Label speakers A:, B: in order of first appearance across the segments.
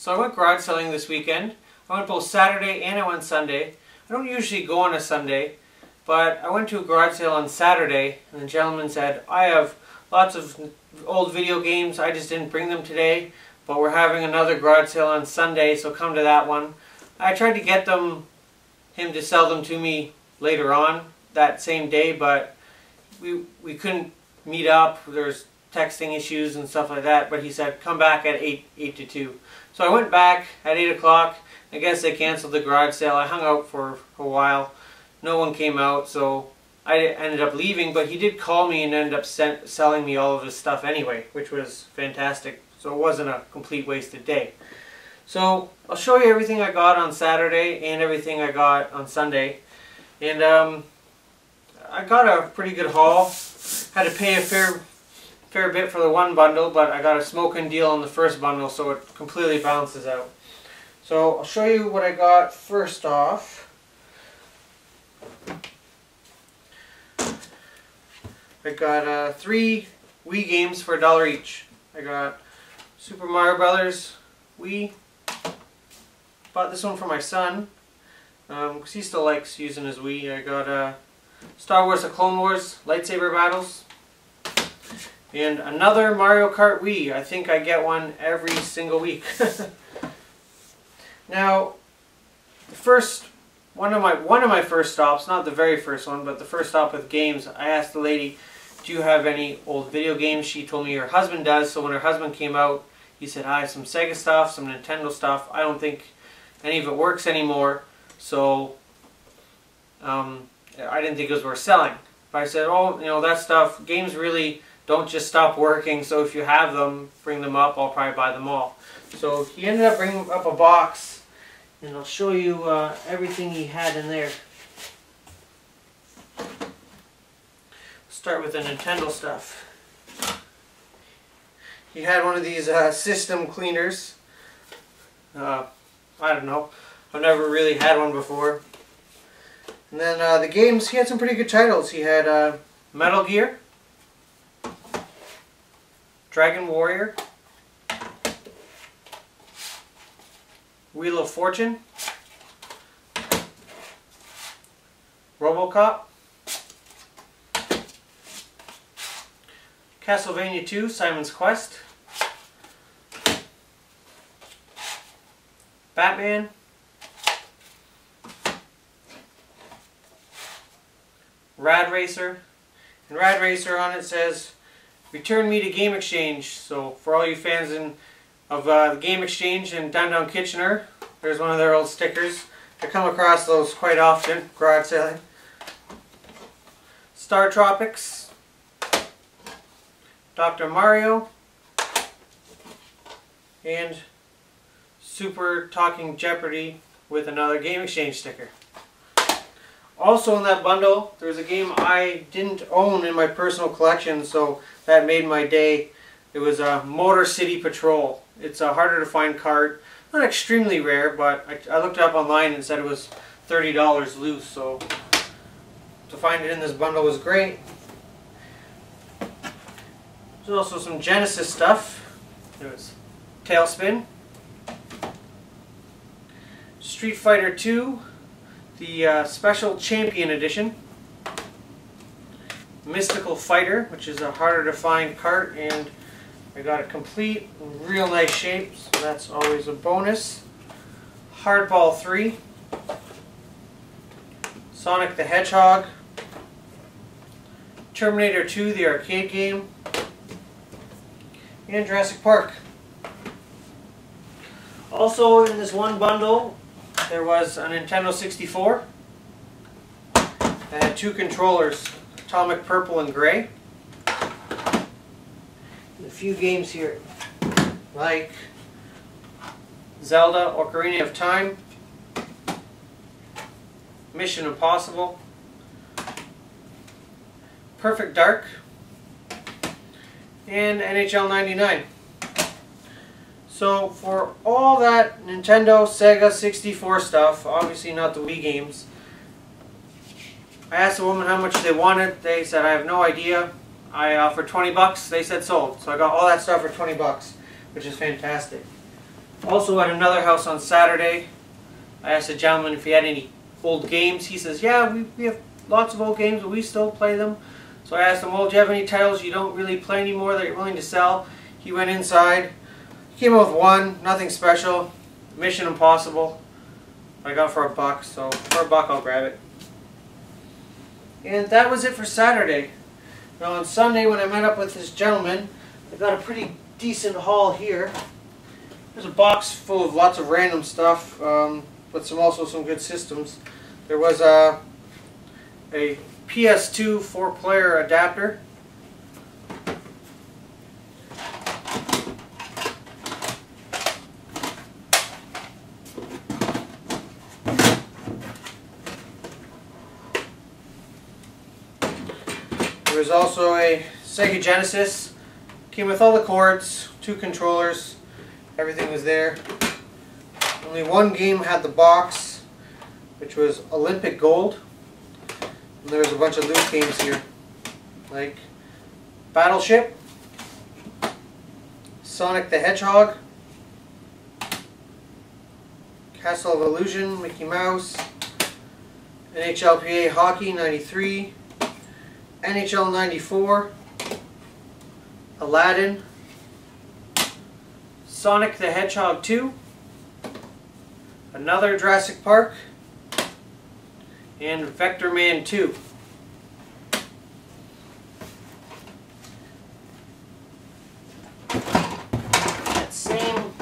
A: So I went garage selling this weekend. I went both Saturday and I went Sunday. I don't usually go on a Sunday, but I went to a garage sale on Saturday and the gentleman said, I have lots of old video games, I just didn't bring them today, but we're having another garage sale on Sunday, so come to that one. I tried to get him to sell them to me later on that same day, but we couldn't meet up. There's texting issues and stuff like that, but he said come back at 8 to 2. So I went back at 8 o'clock. I guess they canceled the garage sale. I hung out for a while. No one came out, so I ended up leaving, but he did call me and ended up selling me all of his stuff anyway, which was fantastic. So it wasn't a complete wasted day. So I'll show you everything I got on Saturday and everything I got on Sunday. And I got a pretty good haul. Had to pay a fair bit for the one bundle, but I got a smoking deal on the first bundle, so it completely balances out. So I'll show you what I got first off. I got 3 Wii games for $1 each. I got Super Mario Brothers Wii. Bought this one for my son because he still likes using his Wii. I got Star Wars: The Clone Wars lightsaber battles. And another Mario Kart Wii. I think I get one every single week. Now, one of my first stops, not the very first one, but the first stop with games, I asked the lady, do you have any old video games? She told me her husband does, so when her husband came out, he said, I have some Sega stuff, some Nintendo stuff. I don't think any of it works anymore, so I didn't think it was worth selling. But I said, oh, you know, that stuff, games really don't just stop working, so if you have them, bring them up, I'll probably buy them all. So he ended up bringing up a box, and I'll show you everything he had in there. Start with the Nintendo stuff. He had one of these system cleaners. I don't know, I've never really had one before. And then the games, he had some pretty good titles. He had Metal Gear, Dragon Warrior, Wheel of Fortune, RoboCop, Castlevania 2, Simon's Quest, Batman, Rad Racer, and Rad Racer on it says, return me to Game Exchange. So for all you fans of the Game Exchange in downtown Kitchener, there's one of their old stickers. I come across those quite often, garage selling. Star Tropics, Dr. Mario, and Super Talking Jeopardy with another Game Exchange sticker. Also in that bundle, there's a game I didn't own in my personal collection, so that made my day. It was Motor City Patrol. It's a harder to find card. Not extremely rare, but I looked it up online and said it was $30 loose, so to find it in this bundle was great. There's also some Genesis stuff. There was Tailspin, Street Fighter 2, the Special Champion Edition, Mystical Fighter, which is a harder to find cart, and I got a complete, real nice shape, so that's always a bonus. Hardball 3, Sonic the Hedgehog, Terminator 2, the arcade game, and Jurassic Park. Also in this one bundle, there was a Nintendo 64 that had 2 controllers, Atomic Purple and Gray. And a few games here, like Zelda Ocarina of Time, Mission Impossible, Perfect Dark, and NHL 99. So for all that Nintendo, Sega, 64 stuff, obviously not the Wii games, I asked the woman how much they wanted. They said, I have no idea. I offered 20 bucks. They said sold. So I got all that stuff for 20 bucks, which is fantastic. Also at another house on Saturday, I asked a gentleman if he had any old games. He says, yeah, we have lots of old games, but we still play them. So I asked him, well, do you have any titles you don't really play anymore that you're willing to sell? He went inside. He came out with one, nothing special. Mission Impossible. I got for $1, so for $1 I'll grab it. And that was it for Saturday. Now on Sunday when I met up with this gentleman, I got a pretty decent haul here. There's a box full of lots of random stuff, but also some good systems. There was a PS2 4-player adapter. There was also a Sega Genesis. Came with all the cords, 2 controllers, everything was there. Only one game had the box, which was Olympic Gold. And there was a bunch of loot games here, like Battleship, Sonic the Hedgehog, Castle of Illusion, Mickey Mouse, NHLPA Hockey 93, NHL 94, Aladdin, Sonic the Hedgehog 2, another Jurassic Park, and Vector Man 2. That same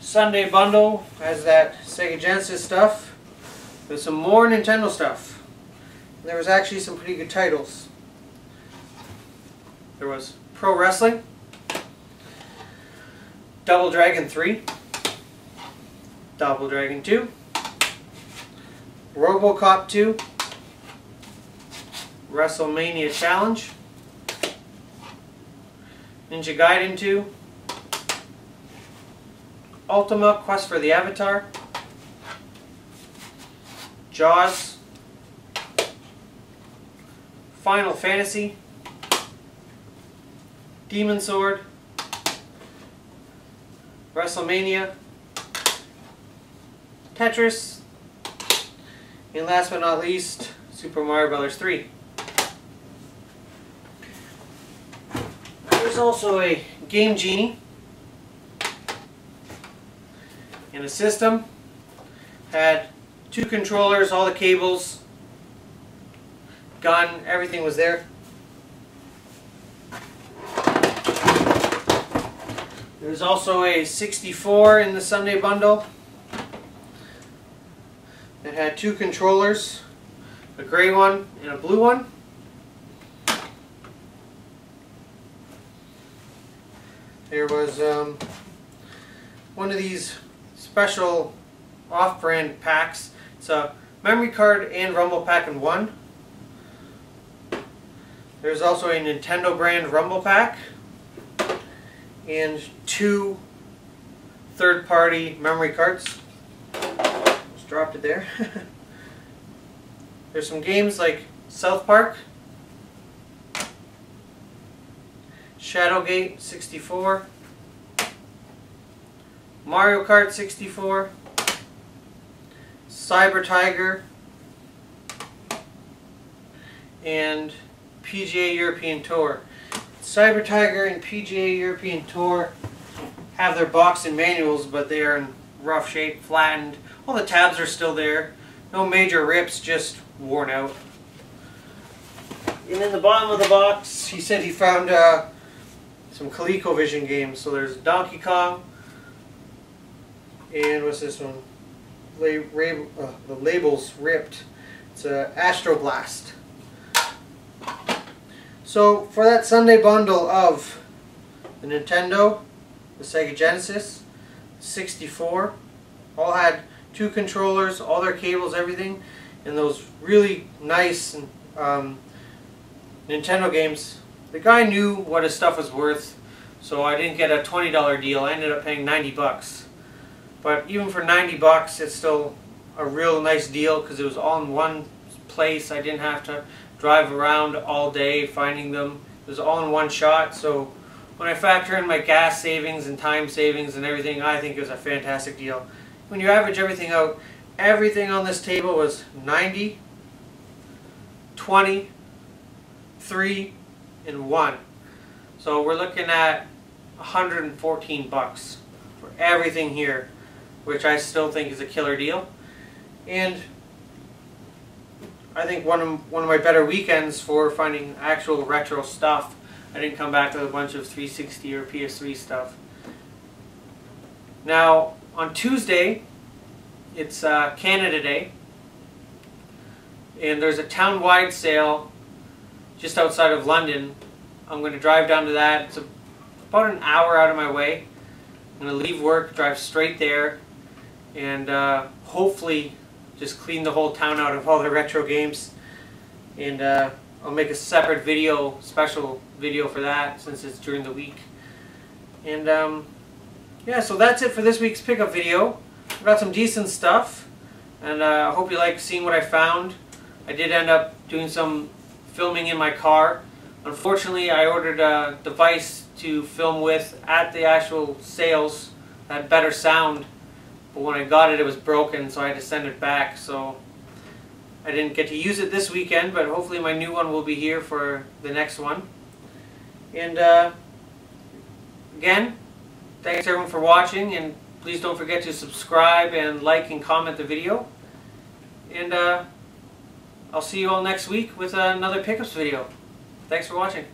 A: Sunday bundle has that Sega Genesis stuff. There's some more Nintendo stuff. There was actually some pretty good titles. There was Pro Wrestling, Double Dragon 3, Double Dragon 2, RoboCop 2, WrestleMania Challenge, Ninja Gaiden 2, Ultima Quest for the Avatar, Jaws, Final Fantasy, Demon Sword, WrestleMania, Tetris, and last but not least, Super Mario Bros. 3. There's also a Game Genie and a system. Had 2 controllers, all the cables, gun, everything was there. There's also a 64 in the Sunday bundle. It had 2 controllers, a gray one and a blue one. There was one of these special off-brand packs. It's a memory card and rumble pack in one. There's also a Nintendo brand rumble pack and 2 third-party memory cards. Just dropped it there. There's some games like South Park, Shadowgate 64, Mario Kart 64, Cyber Tiger, and PGA European Tour. Cyber Tiger and PGA European Tour have their box and manuals, but they are in rough shape, flattened. All the tabs are still there. No major rips, just worn out. And in the bottom of the box, he said he found some ColecoVision games. So there's Donkey Kong, and what's this one? The label's ripped. It's Astro Blast. So for that Sunday bundle of the Nintendo, the Sega Genesis, 64, all had 2 controllers, all their cables, everything, and those really nice Nintendo games. The guy knew what his stuff was worth, so I didn't get a $20 deal. I ended up paying 90 bucks. But even for 90 bucks, it's still a real nice deal because it was all in one place. I didn't have to drive around all day finding them. It was all in one shot, so when I factor in my gas savings and time savings and everything, I think it was a fantastic deal. When you average everything out, everything on this table was 90, 20, 3, and 1. So we're looking at 114 bucks for everything here, which I still think is a killer deal. And I think one of my better weekends for finding actual retro stuff. I didn't come back with a bunch of 360 or PS3 stuff. Now, on Tuesday, it's Canada Day, and there's a town-wide sale just outside of London. I'm going to drive down to that. It's about an hour out of my way. I'm going to leave work, drive straight there, and hopefully just clean the whole town out of all the retro games. And I'll make a separate video, special video for that, since it's during the week. And yeah, so that's it for this week's pickup video. I got some decent stuff, and I hope you like seeing what I found. I did end up doing some filming in my car. Unfortunately, I ordered a device to film with at the actual sales that had better sound, but when I got it, it was broken, so I had to send it back. So I didn't get to use it this weekend, but hopefully my new one will be here for the next one. And again, thanks everyone for watching, and please don't forget to subscribe and like and comment the video. And I'll see you all next week with another pickups video. Thanks for watching.